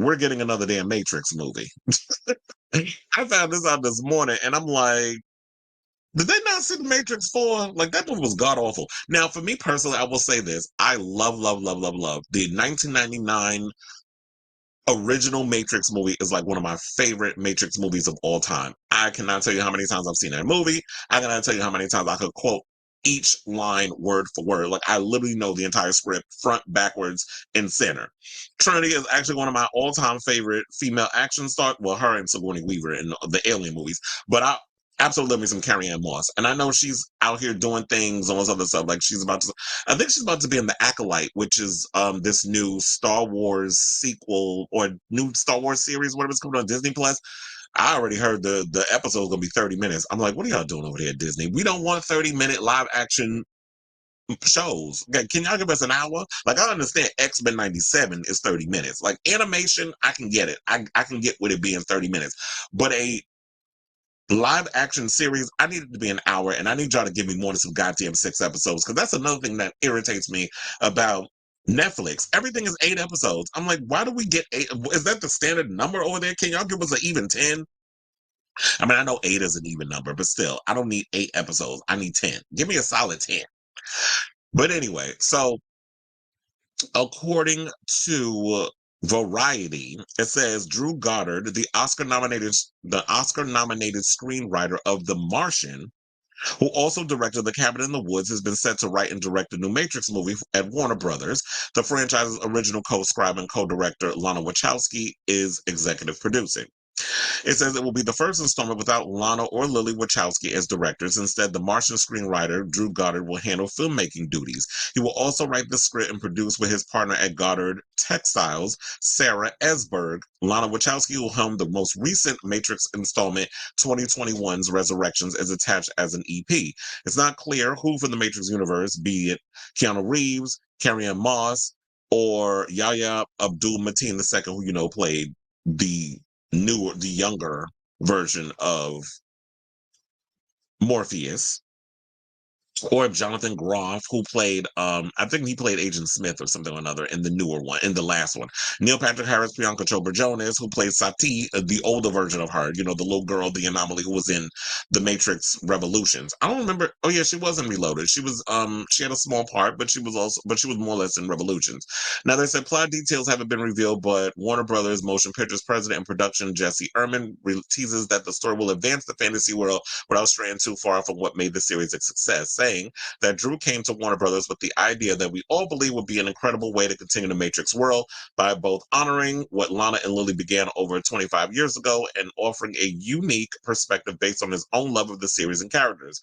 we're getting another damn Matrix movie. I found this out this morning, and I'm like, did they not see the Matrix 4? Like, that movie was god awful. Now, for me personally, I will say this. I love, love, love, love, love. The 1999 original Matrix movie is like one of my favorite Matrix movies of all time. I cannot tell you how many times I've seen that movie. I cannot tell you how many times I could quote each line word for word. Like, I literally know the entire script front, backwards, and center. Trinity is actually one of my all-time favorite female action stars. Well, her and Sigourney Weaver in the Alien movies. But I absolutely love me some Carrie Ann Moss. And I know she's out here doing things and all this other stuff. Like, I think she's about to be in The Acolyte, which is this new Star Wars sequel or new Star Wars series, whatever it's coming on Disney Plus. I already heard the episode's gonna be 30 minutes. I'm like, what are y'all doing over there at Disney? We don't want 30-minute live action shows. Okay, can y'all give us an hour? Like, I understand X-Men 97 is 30 minutes. Like, animation, I can get it. I can get with it being 30 minutes. But a live action series, I need it to be an hour, and I need y'all to give me more than some goddamn 6 episodes, because that's another thing that irritates me about Netflix. Everything is 8 episodes. I'm like, why do we get 8? Is that the standard number over there? Can y'all give us an even 10? I mean, I know 8 is an even number, but still, I don't need 8 episodes. I need 10. Give me a solid 10. But anyway, so according to Variety, it says Drew Goddard, the Oscar-nominated screenwriter of The Martian, who also directed The Cabin in the Woods, has been set to write and direct the new Matrix movie at Warner Brothers. The franchise's original co-scribe and co-director Lana Wachowski is executive producing. It says it will be the first installment without Lana or Lily Wachowski as directors. Instead, the Martian screenwriter, Drew Goddard, will handle filmmaking duties. He will also write the script and produce with his partner at Goddard Textiles, Sarah Esberg. Lana Wachowski will helm the most recent Matrix installment, 2021's Resurrections, is attached as an EP. It's not clear who from the Matrix universe, be it Keanu Reeves, Carrie-Anne Moss, or Yahya Abdul-Mateen II, who, played the younger version of Morpheus, or Jonathan Groff, who played, I think he played Agent Smith or something or another in the newer one, in the last one. Neil Patrick Harris, Priyanka Chopra Jonas, who played Sati, the older version of her, the little girl, the anomaly who was in the Matrix Revolutions. I don't remember. Oh yeah, she was in Reloaded. She had a small part, but she was more or less in Revolutions. Now they said plot details haven't been revealed, but Warner Brothers Motion Pictures president and production Jesse Ehrman teases that the story will advance the fantasy world without straying too far from what made the series a success, saying that Drew came to Warner Brothers with the idea that we all believe would be an incredible way to continue the Matrix world by both honoring what Lana and Lily began over 25 years ago and offering a unique perspective based on his own love of the series and characters.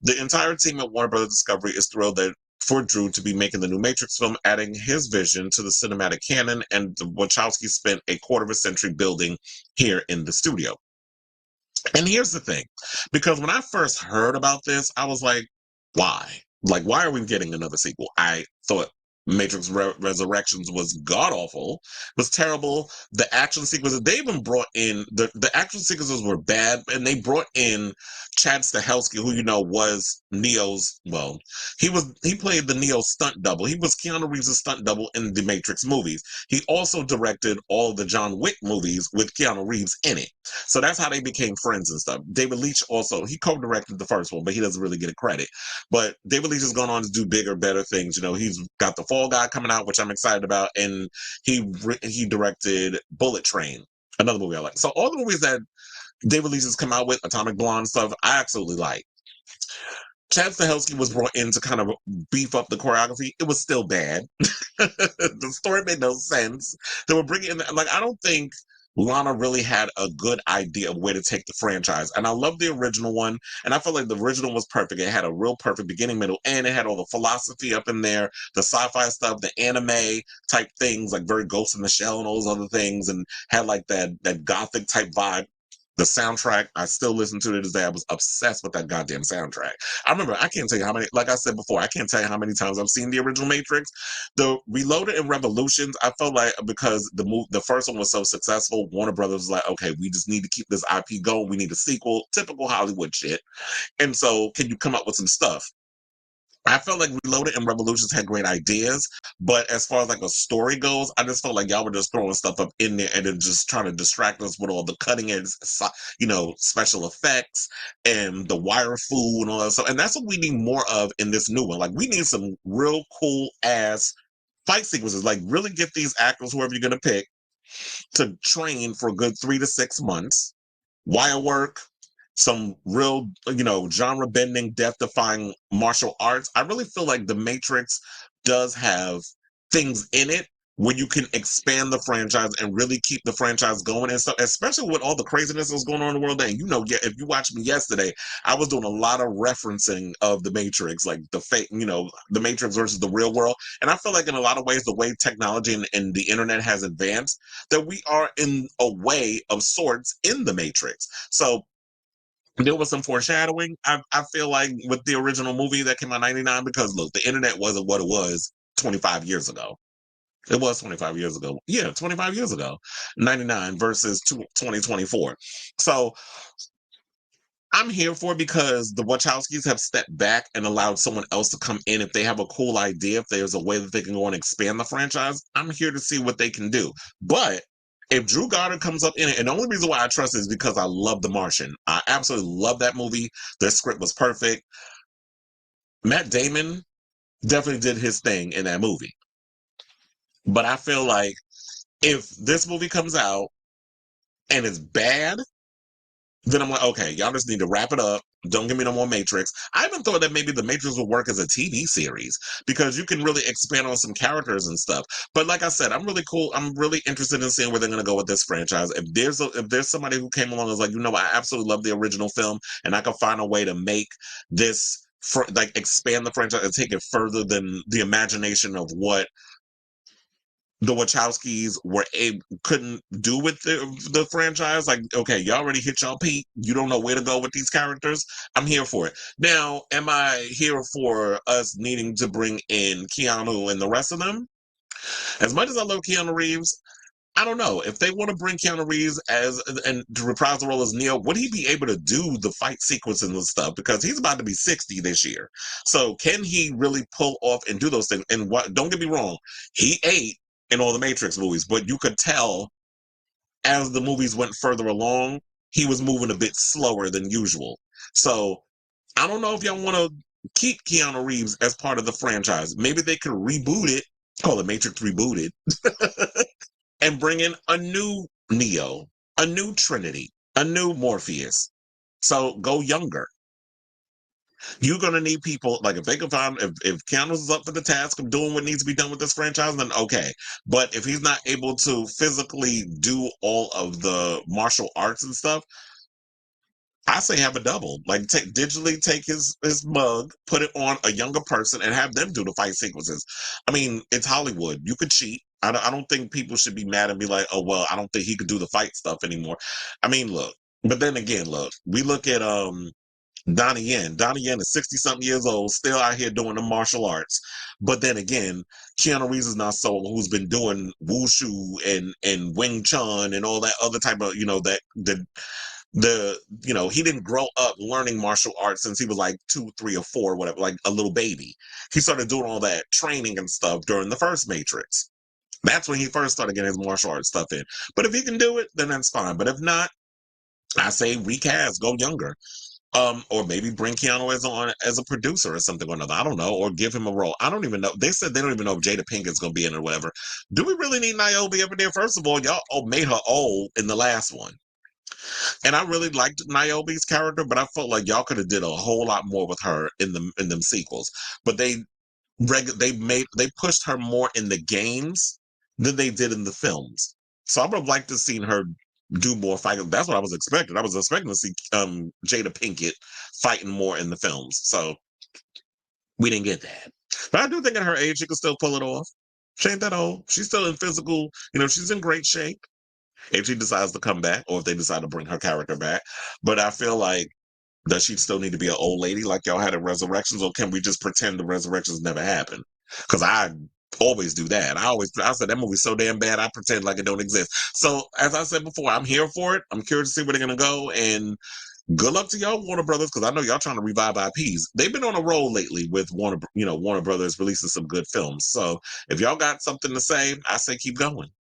The entire team at Warner Brothers Discovery is thrilled that for Drew to be making the new Matrix film, adding his vision to the cinematic canon, and the Wachowski spent a quarter of a century building here in the studio. And here's the thing, because when I first heard about this, I was like, why? Like, why are we getting another sequel? I thought Matrix Resurrections was god awful, was terrible. The action sequences, they even brought in the action sequences were bad, and they brought in Chad Stahelski, who was Neo's. Well, he played the Neo stunt double. He was Keanu Reeves' stunt double in the Matrix movies. He also directed all the John Wick movies with Keanu Reeves in it. So that's how they became friends and stuff. David Leitch also, he co-directed the first one, but he doesn't really get a credit. But David Leitch has gone on to do bigger, better things. He's got The Fall Guy coming out, which I'm excited about, and he directed Bullet Train, another movie I like. So all the movies that David Leitch has come out with, Atomic Blonde stuff, I absolutely like. Chad Stahelski was brought in to kind of beef up the choreography. It was still bad. The story made no sense. They were bringing in, like, I don't think Lana really had a good idea of where to take the franchise. And I love the original one. And I felt like the original was perfect. It had a real perfect beginning, middle, and it had all the philosophy up in there, the sci-fi stuff, the anime type things, like very Ghost in the Shell and all those other things, and had like that gothic type vibe. The soundtrack, I still listen to it this day. I was obsessed with that goddamn soundtrack. I remember, I can't tell you how many, like I said before, I can't tell you how many times I've seen the original Matrix. The Reloaded and Revolutions, I felt like because the first one was so successful, Warner Brothers was like, okay, we just need to keep this IP going. We need a sequel, typical Hollywood shit. And so, can you come up with some stuff? I felt like Reloaded and Revolutions had great ideas, but as far as like a story goes, I just felt like y'all were just throwing stuff up in there and then just trying to distract us with all the cutting edge, special effects and the wire fu and all that stuff. And that's what we need more of in this new one. Like we need some real cool ass fight sequences. Like really get these actors, whoever you're gonna pick, to train for a good 3 to 6 months, wire work, some real, genre bending, death defying martial arts. I really feel like The Matrix does have things in it where you can expand the franchise and really keep the franchise going and stuff, especially with all the craziness that's going on in the world. And yeah, if you watched me yesterday, I was doing a lot of referencing of the Matrix, like the fake, the Matrix versus the real world. And I feel like in a lot of ways, the way technology and the internet has advanced, that we are in a way of sorts in the Matrix. So there was some foreshadowing. I feel like with the original movie that came out in '99, because look, the internet wasn't what it was 25 years ago. It was 25 years ago. Yeah, 25 years ago. 99 versus 2024. So I'm here for it because the Wachowskis have stepped back and allowed someone else to come in if they have a cool idea, if there's a way that they can go and expand the franchise. I'm here to see what they can do. But if Drew Goddard comes up in it, and the only reason why I trust it is because I love The Martian. I absolutely love that movie. The script was perfect. Matt Damon definitely did his thing in that movie. But I feel like if this movie comes out and it's bad, then I'm like, okay, y'all just need to wrap it up. Don't give me no more Matrix. I even thought that maybe the Matrix would work as a TV series because you can really expand on some characters and stuff. But like I said, I'm really cool. I'm really interested in seeing where they're going to go with this franchise. If there's somebody who came along and was like, I absolutely love the original film, and I can find a way to make this like expand the franchise and take it further than the imagination of what the Wachowskis couldn't do with the franchise. Like, okay, you already hit your peak. You don't know where to go with these characters. I'm here for it. Now, am I here for us needing to bring in Keanu and the rest of them? As much as I love Keanu Reeves, I don't know if they want to bring Keanu Reeves and to reprise the role as Neo. Would he be able to do the fight sequences and stuff? Because he's about to be 60 this year. So can he really pull off and do those things? And what? Don't get me wrong, he ate in all the Matrix movies, but you could tell as the movies went further along, he was moving a bit slower than usual. So I don't know if y'all want to keep Keanu Reeves as part of the franchise. Maybe they could reboot it, call it Matrix Rebooted, and bring in a new Neo, a new Trinity, a new Morpheus. So go younger. You're gonna need people like if they can find if Keanu's is up for the task of doing what needs to be done with this franchise, then okay. But if he's not able to physically do all of the martial arts and stuff, I say have a double. Like digitally take his mug, put it on a younger person, and have them do the fight sequences. I mean, it's Hollywood. You could cheat. I don't think people should be mad and be like, oh well, I don't think he could do the fight stuff anymore. I mean, look. But then again, look, we look at Donnie Yen. Donnie Yen is 60 something years old, still out here doing the martial arts. But then again, Keanu Reeves is not someone who's been doing wushu and Wing Chun and all that other type of, he didn't grow up learning martial arts since he was like 2, 3, or 4, whatever, like a little baby. He started doing all that training and stuff during the first Matrix. That's when he first started getting his martial arts stuff in. But if he can do it, then that's fine. But if not, I say recast, go younger. Or maybe bring Keanu as a producer or something or another. I don't know, or give him a role. I don't even know. They said they don't even know if Jada Pinkett's gonna be in it or whatever. Do we really need Niobe up in there? First of all, y'all made her old in the last one, and I really liked Niobe's character, but I felt like y'all could have did a whole lot more with her in them sequels. But they pushed her more in the games than they did in the films. So I would have liked to seen her do more fighting. That's what I was expecting. I was expecting to see Jada Pinkett fighting more in the films. So we didn't get that. But I do think at her age she can still pull it off. She ain't that old. She's still in physical, she's in great shape if she decides to come back or if they decide to bring her character back. But I feel like does she still need to be an old lady like y'all had in Resurrections, or can we just pretend the Resurrections never happened? Because I always do that. I said that movie's so damn bad, I pretend like it don't exist. So as I said before, I'm here for it. I'm curious to see where they're gonna go, and Good luck to y'all, Warner Brothers, because I know y'all trying to revive IPs. They've been on a roll lately with Warner Brothers releasing some good films. So if y'all got something to say, I say keep going.